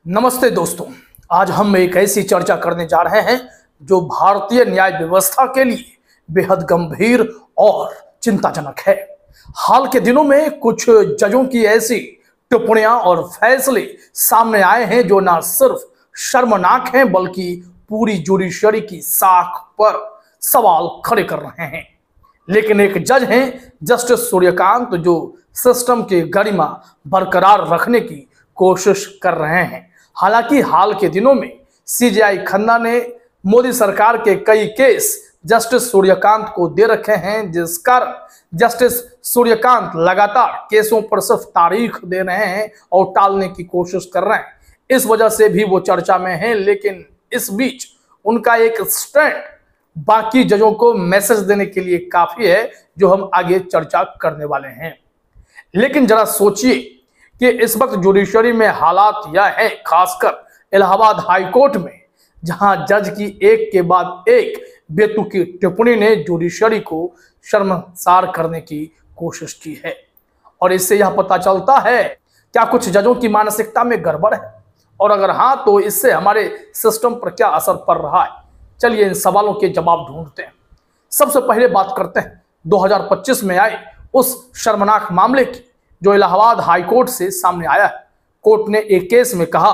नमस्ते दोस्तों। आज हम एक ऐसी चर्चा करने जा रहे हैं जो भारतीय न्याय व्यवस्था के लिए बेहद गंभीर और चिंताजनक है। हाल के दिनों में कुछ जजों की ऐसी टिप्पणियां और फैसले सामने आए हैं जो न सिर्फ शर्मनाक हैं बल्कि पूरी जुडिशरी की साख पर सवाल खड़े कर रहे हैं। लेकिन एक जज हैं जस्टिस सूर्यकांत जो सिस्टम की गरिमा बरकरार रखने की कोशिश कर रहे हैं। हालांकि हाल के दिनों में सीजेआई खन्ना ने मोदी सरकार के कई केस जस्टिस सूर्यकांत को दे रखे हैं, जिस कारण जस्टिस सूर्यकांत लगातार केसों पर सिर्फ तारीख दे रहे हैं और टालने की कोशिश कर रहे हैं। इस वजह से भी वो चर्चा में हैं। लेकिन इस बीच उनका एक स्टैंड बाकी जजों को मैसेज देने के लिए काफी है, जो हम आगे चर्चा करने वाले हैं। लेकिन जरा सोचिए कि इस वक्त जुडिशरी में हालात यह है, खासकर इलाहाबाद हाईकोर्ट में, जहां जज की एक के बाद एक बेतुकी टिप्पणी ने जुडिशरी को शर्मसार करने की कोशिश की है। और इससे यह पता चलता है क्या कुछ जजों की मानसिकता में गड़बड़ है, और अगर हाँ तो इससे हमारे सिस्टम पर क्या असर पड़ रहा है। चलिए इन सवालों के जवाब ढूंढते हैं। सबसे पहले बात करते हैं 2025 में आए उस शर्मनाक मामले की जो इलाहाबाद हाईकोर्ट से सामने आया है। कोर्ट ने एक केस में कहा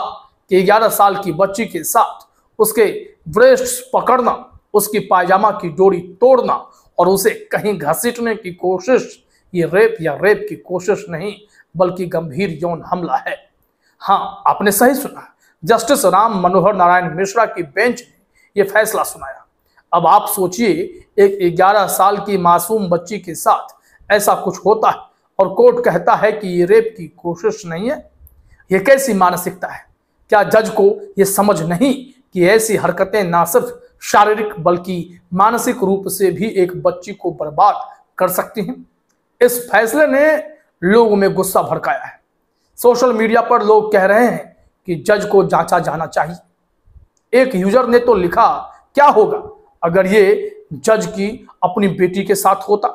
कि 11 साल की बच्ची के साथ उसके ब्रेस्ट पकड़ना, उसकी पायजामा की जोड़ी तोड़ना और उसे कहीं घसीटने की कोशिश, ये रेप की कोशिश नहीं बल्कि गंभीर यौन हमला है। हाँ, आपने सही सुना। जस्टिस राम मनोहर नारायण मिश्रा की बेंच ने यह फैसला सुनाया। अब आप सोचिए, एक 11 साल की मासूम बच्ची के साथ ऐसा कुछ होता है और कोर्ट कहता है कि ये रेप की कोशिश नहीं है। ये कैसी मानसिकता है? क्या जज को ये समझ नहीं कि ऐसी हरकतें ना सिर्फ शारीरिक बल्कि मानसिक रूप से भी एक बच्ची को बर्बाद कर सकती हैं? इस फैसले ने लोगों में गुस्सा भड़काया है। सोशल मीडिया पर लोग कह रहे हैं कि जज को जांचा जाना चाहिए। एक यूजर ने तो लिखा, क्या होगा अगर ये जज की अपनी बेटी के साथ होता?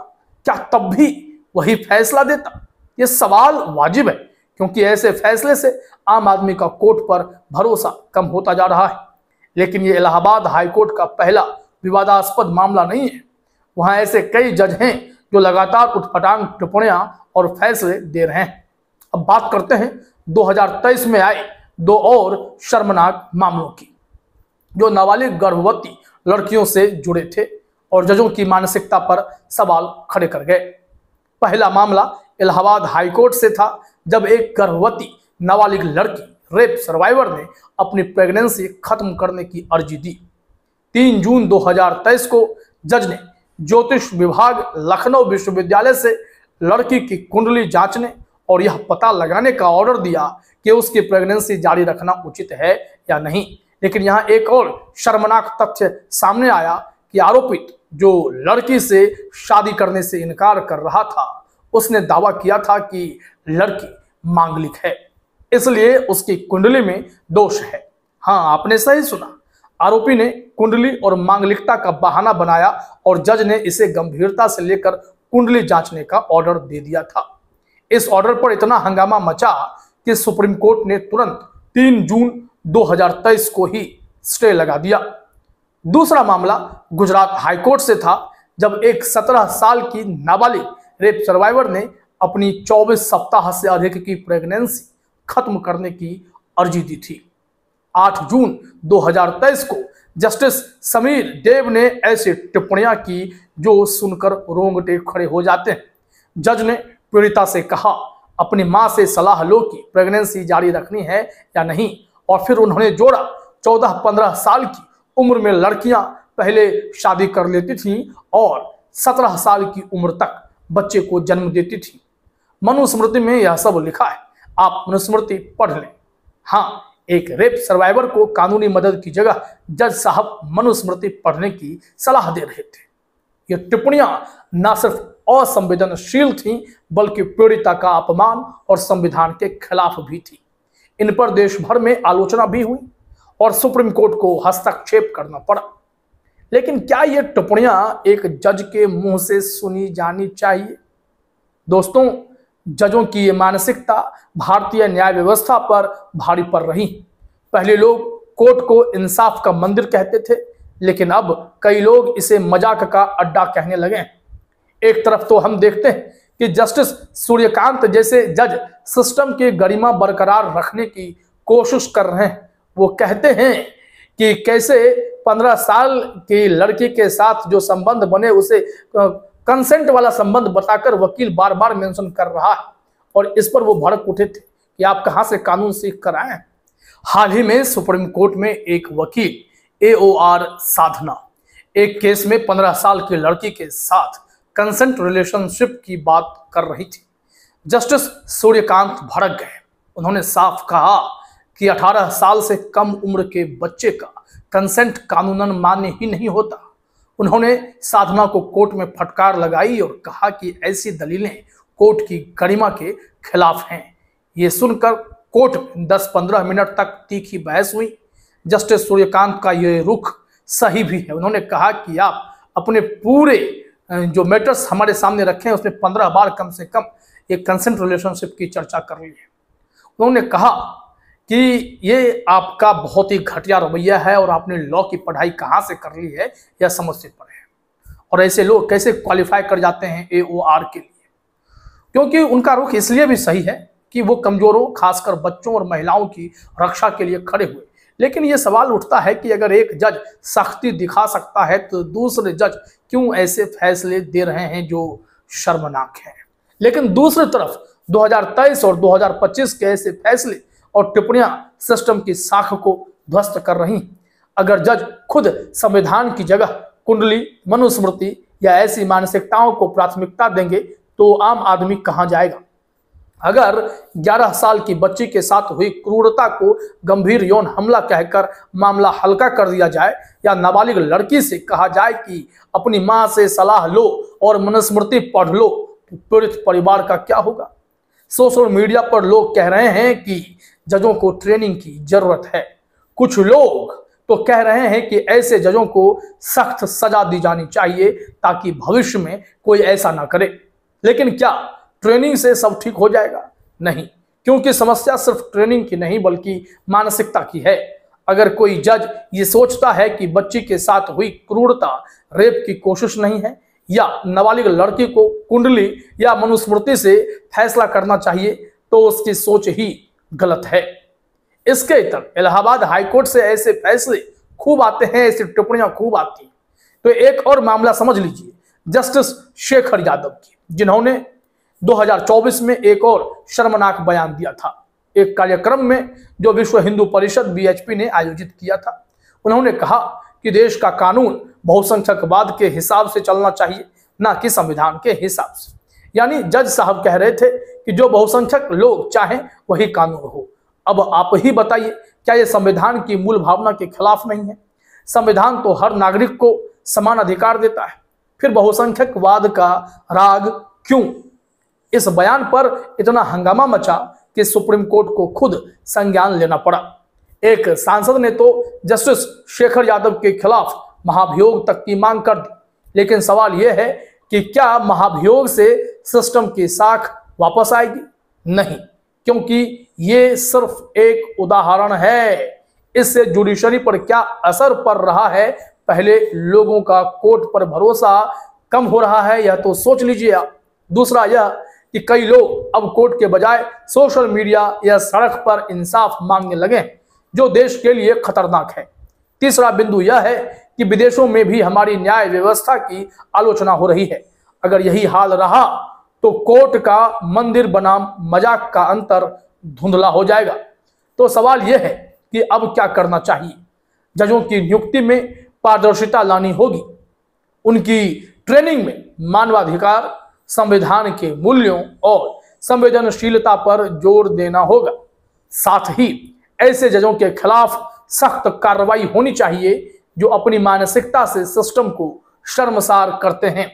क्या तब भी वही फैसला देता? ये सवाल वाजिब है, क्योंकि ऐसे फैसले से आम आदमी का कोर्ट पर भरोसा कम होता जा रहा है। लेकिन ये इलाहाबाद हाईकोर्ट का पहला विवादास्पद मामला नहीं है। वहां ऐसे कई जज हैं जो लगातार उठपटांग टिप्पणियां और फैसले दे रहे हैं। अब बात करते हैं 2023 में आए दो और शर्मनाक मामलों की, जो नाबालिग गर्भवती लड़कियों से जुड़े थे और जजों की मानसिकता पर सवाल खड़े कर गए। पहला मामला इलाहाबाद हाईकोर्ट से था, जब एक गर्भवती नाबालिग लड़की रेप सर्वाइवर ने अपनी प्रेगनेंसी खत्म करने की अर्जी दी। 3 जून 2023 को जज ने ज्योतिष विभाग लखनऊ विश्वविद्यालय से लड़की की कुंडली जांचने और यह पता लगाने का ऑर्डर दिया कि उसकी प्रेगनेंसी जारी रखना उचित है या नहीं। लेकिन यहाँ एक और शर्मनाक तथ्य सामने आया कि आरोपित, जो लड़की से शादी करने से इनकार कर रहा था, उसने दावा किया था कि लड़की मांगलिक है, इसलिए उसकी कुंडली में दोष है। हाँ, आपने सही सुना। आरोपी ने कुंडली और मांगलिकता का बहाना बनाया और जज ने इसे गंभीरता से लेकर कुंडली जांचने का ऑर्डर दे दिया था। इस ऑर्डर पर इतना हंगामा मचा कि सुप्रीम कोर्ट ने तुरंत 3 जून 2023 को ही स्टे लगा दिया। दूसरा मामला गुजरात हाईकोर्ट से था, जब एक 17 साल की नाबालिग रेप सर्वाइवर ने अपनी 24 सप्ताह से अधिक की प्रेगनेंसी खत्म करने की अर्जी दी थी। 8 जून 2023 को जस्टिस समीर देव ने ऐसी टिप्पणियां की जो सुनकर रोंगटे खड़े हो जाते हैं। जज ने पीड़िता से कहा, अपनी मां से सलाह लो कि प्रेगनेंसी जारी रखनी है या नहीं, और फिर उन्होंने जोड़ा 14-15 साल की उम्र में लड़कियां पहले शादी कर लेती थीं और 17 साल की उम्र तक बच्चे को जन्म देती थी। मनुस्मृति में यह सब लिखा है, आप मनुस्मृति पढ़ लें। हाँ, एक रेप सर्वाइवर को कानूनी मदद की जगह जज साहब मनुस्मृति पढ़ने की सलाह दे रहे थे। ये टिप्पणियां न सिर्फ असंवेदनशील थीं बल्कि पीड़िता का अपमान और संविधान के खिलाफ भी थी। इन पर देश भर में आलोचना भी हुई और सुप्रीम कोर्ट को हस्तक्षेप करना पड़ा। लेकिन क्या ये टिप्पणियां एक जज के मुंह से सुनी जानी चाहिए? दोस्तों, जजों की ये मानसिकता भारतीय न्याय व्यवस्था पर भारी पड़ रही। पहले लोग कोर्ट को इंसाफ का मंदिर कहते थे, लेकिन अब कई लोग इसे मजाक का अड्डा कहने लगे हैं। एक तरफ तो हम देखते हैं कि जस्टिस सूर्यकांत जैसे जज सिस्टम की गरिमा बरकरार रखने की कोशिश कर रहे हैं। वो कहते हैं कि कैसे 15 साल की लड़की के साथ जो संबंध बने उसे कंसेंट वाला संबंध बताकर वकील बार बार मेंशन कर रहा है, और इस पर वो भड़क उठे थे कि आप कहां से कानून सीख कर आए हैं। हाल ही में सुप्रीम कोर्ट में एक वकील AOR साधना एक केस में 15 साल की लड़की के साथ कंसेंट रिलेशनशिप की बात कर रही थी। जस्टिस सूर्यकांत भड़क गए। उन्होंने साफ कहा कि 18 साल से कम उम्र के बच्चे का कंसेंट कानूनन मान्य ही नहीं होता। उन्होंने साधना को कोर्ट में फटकार लगाई और कहा कि ऐसी दलीलें कोर्ट की गरिमा के खिलाफ हैं। ये सुनकर कोर्ट में 10-15 मिनट तक तीखी बहस हुई। जस्टिस सूर्यकांत का ये रुख सही भी है। उन्होंने कहा कि आप अपने पूरे जो मैटर्स हमारे सामने रखे हैं उसमें 15 बार कम से कम एक कंसेंट रिलेशनशिप की चर्चा कर ली है। उन्होंने कहा कि ये आपका बहुत ही घटिया रवैया है और आपने लॉ की पढ़ाई कहाँ से कर ली है यह समझते पड़े हैं, और ऐसे लोग कैसे क्वालिफाई कर जाते हैं AOR के लिए। क्योंकि उनका रुख इसलिए भी सही है कि वो कमजोरों खासकर बच्चों और महिलाओं की रक्षा के लिए खड़े हुए। लेकिन ये सवाल उठता है कि अगर एक जज सख्ती दिखा सकता है तो दूसरे जज क्यों ऐसे फैसले दे रहे हैं जो शर्मनाक हैं। लेकिन दूसरी तरफ 2023 और 2025 के ऐसे फैसले और टिप्पणियां सिस्टम की साख को ध्वस्त कर रही। अगर जज खुद संविधान की जगह कुंडली, मनुस्मृति या ऐसी मानसिकताओं को प्राथमिकता देंगे तो आम आदमी कहां जाएगा। अगर 11 साल की बच्ची के साथ हुई क्रूरता को गंभीर यौन हमला कहकर मामला हल्का कर दिया जाए, या नाबालिग लड़की से कहा जाए कि अपनी मां से सलाह लो और मनुस्मृति पढ़ लो, तो पीड़ित परिवार का क्या होगा। सोशल मीडिया पर लोग कह रहे हैं कि जजों को ट्रेनिंग की जरूरत है। कुछ लोग तो कह रहे हैं कि ऐसे जजों को सख्त सजा दी जानी चाहिए ताकि भविष्य में कोई ऐसा ना करे। लेकिन क्या ट्रेनिंग से सब ठीक हो जाएगा? नहीं, क्योंकि समस्या सिर्फ ट्रेनिंग की नहीं बल्कि मानसिकता की है। अगर कोई जज ये सोचता है कि बच्ची के साथ हुई क्रूरता रेप की कोशिश नहीं है, या नाबालिग लड़की को कुंडली या मनुस्मृति से फैसला करना चाहिए, तो उसकी सोच ही गलत है। इसके इतर इलाहाबाद हाईकोर्ट से ऐसे फैसले खूब आते हैं, ऐसी टिप्पणियां खूब आती हैं। तो एक और मामला समझ लीजिए, जस्टिस शेखर यादव की, जिन्होंने 2024 में एक और शर्मनाक बयान दिया था एक कार्यक्रम में जो विश्व हिंदू परिषद BHP ने आयोजित किया था। उन्होंने कहा कि देश का कानून बहुसंख्यकवाद के हिसाब से चलना चाहिए, ना कि संविधान के हिसाब से। यानी जज साहब कह रहे थे कि जो बहुसंख्यक लोग चाहें वही कानून हो। अब आप ही बताइए, क्या यह संविधान की मूल भावना के खिलाफ नहीं है? संविधान तो हर नागरिक को समान अधिकार देता है, फिर बहुसंख्यकवाद का राग क्यों? इस बयान पर इतना हंगामा मचा कि सुप्रीम कोर्ट को खुद संज्ञान लेना पड़ा। एक सांसद ने तो जस्टिस शेखर यादव के खिलाफ महाभियोग तक की मांग कर दी। लेकिन सवाल यह है कि क्या महाभियोग से सिस्टम की साख वापस आएगी? नहीं, क्योंकि ये सिर्फ एक उदाहरण है। इससे जुडिशरी पर क्या असर पड़ रहा है? पहले लोगों का कोर्ट पर भरोसा कम हो रहा है, यह तो सोच लीजिए आप। दूसरा यह कि कई लोग अब कोर्ट के बजाय सोशल मीडिया या सड़क पर इंसाफ मांगने लगे, जो देश के लिए खतरनाक है। तीसरा बिंदु यह है कि विदेशों में भी हमारी न्याय व्यवस्था की आलोचना हो रही है। अगर यही हाल रहा तो कोर्ट का मंदिर बनाम मजाक का अंतर धुंधला हो जाएगा। तो सवाल यह है कि अब क्या करना चाहिए? जजों की नियुक्ति में पारदर्शिता लानी होगी, उनकी ट्रेनिंग में मानवाधिकार, संविधान के मूल्यों और संवेदनशीलता पर जोर देना होगा। साथ ही ऐसे जजों के खिलाफ सख्त कार्रवाई होनी चाहिए जो अपनी मानसिकता से सिस्टम को शर्मसार करते हैं।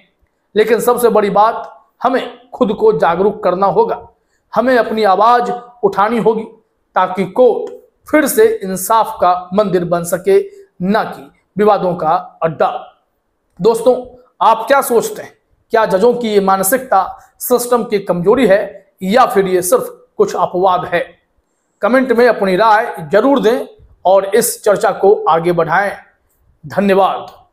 लेकिन सबसे बड़ी बात, हमें खुद को जागरूक करना होगा। हमें अपनी आवाज उठानी होगी ताकि कोर्ट फिर से इंसाफ का मंदिर बन सके, न कि विवादों का अड्डा। दोस्तों, आप क्या सोचते हैं? क्या जजों की ये मानसिकता सिस्टम की कमजोरी है या फिर ये सिर्फ कुछ अपवाद है? कमेंट में अपनी राय जरूर दें और इस चर्चा को आगे बढ़ाएं। धन्यवाद।